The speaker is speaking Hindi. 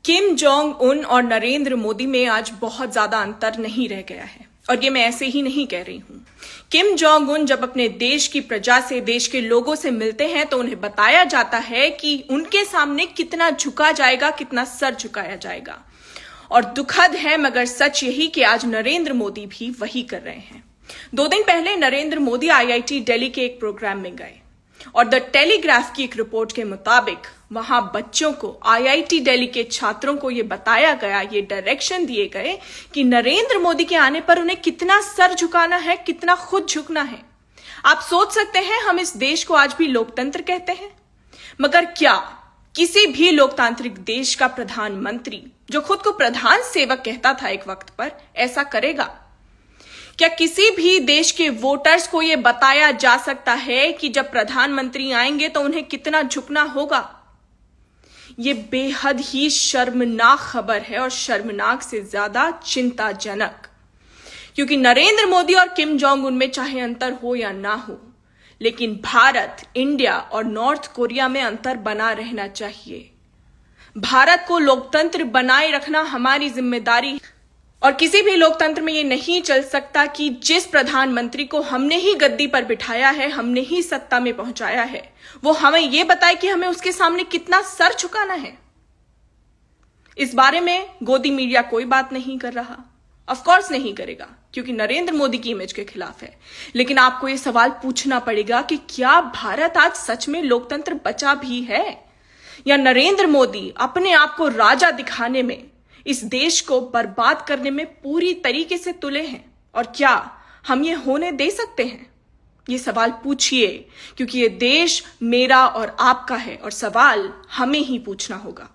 किम जोंग उन और नरेंद्र मोदी में आज बहुत ज्यादा अंतर नहीं रह गया है और ये मैं ऐसे ही नहीं कह रही हूं। किम जोंग उन जब अपने देश की प्रजा से, देश के लोगों से मिलते हैं तो उन्हें बताया जाता है कि उनके सामने कितना झुका जाएगा, कितना सर झुकाया जाएगा। और दुखद है मगर सच यही कि आज नरेंद्र मोदी भी वही कर रहे हैं। 2 दिन पहले नरेंद्र मोदी आईआईटी दिल्ली के एक प्रोग्राम में गए और द टेलीग्राफ की एक रिपोर्ट के मुताबिक वहां बच्चों को, आईआईटी दिल्ली के छात्रों को यह बताया गया, ये डायरेक्शन दिए गए कि नरेंद्र मोदी के आने पर उन्हें कितना सर झुकाना है, कितना खुद झुकना है। आप सोच सकते हैं हम इस देश को आज भी लोकतंत्र कहते हैं, मगर क्या किसी भी लोकतांत्रिक देश का प्रधानमंत्री, जो खुद को प्रधान सेवक कहता था एक वक्त पर, ऐसा करेगा? क्या किसी भी देश के वोटर्स को यह बताया जा सकता है कि जब प्रधानमंत्री आएंगे तो उन्हें कितना झुकना होगा? ये बेहद ही शर्मनाक खबर है और शर्मनाक से ज्यादा चिंताजनक, क्योंकि नरेंद्र मोदी और किम जोंग उन में चाहे अंतर हो या ना हो, लेकिन भारत, इंडिया और नॉर्थ कोरिया में अंतर बना रहना चाहिए। भारत को लोकतंत्र बनाए रखना हमारी जिम्मेदारी, और किसी भी लोकतंत्र में ये नहीं चल सकता कि जिस प्रधानमंत्री को हमने ही गद्दी पर बिठाया है, हमने ही सत्ता में पहुंचाया है, वो हमें ये बताए कि हमें उसके सामने कितना सर झुकाना है। इस बारे में गोदी मीडिया कोई बात नहीं कर रहा, ऑफ कोर्स नहीं करेगा, क्योंकि नरेंद्र मोदी की इमेज के खिलाफ है। लेकिन आपको ये सवाल पूछना पड़ेगा कि क्या भारत आज सच में लोकतंत्र बचा भी है, या नरेंद्र मोदी अपने आप को राजा दिखाने में, इस देश को बर्बाद करने में पूरी तरीके से तुले हैं? और क्या हम ये होने दे सकते हैं? ये सवाल पूछिए, क्योंकि ये देश मेरा और आपका है और सवाल हमें ही पूछना होगा।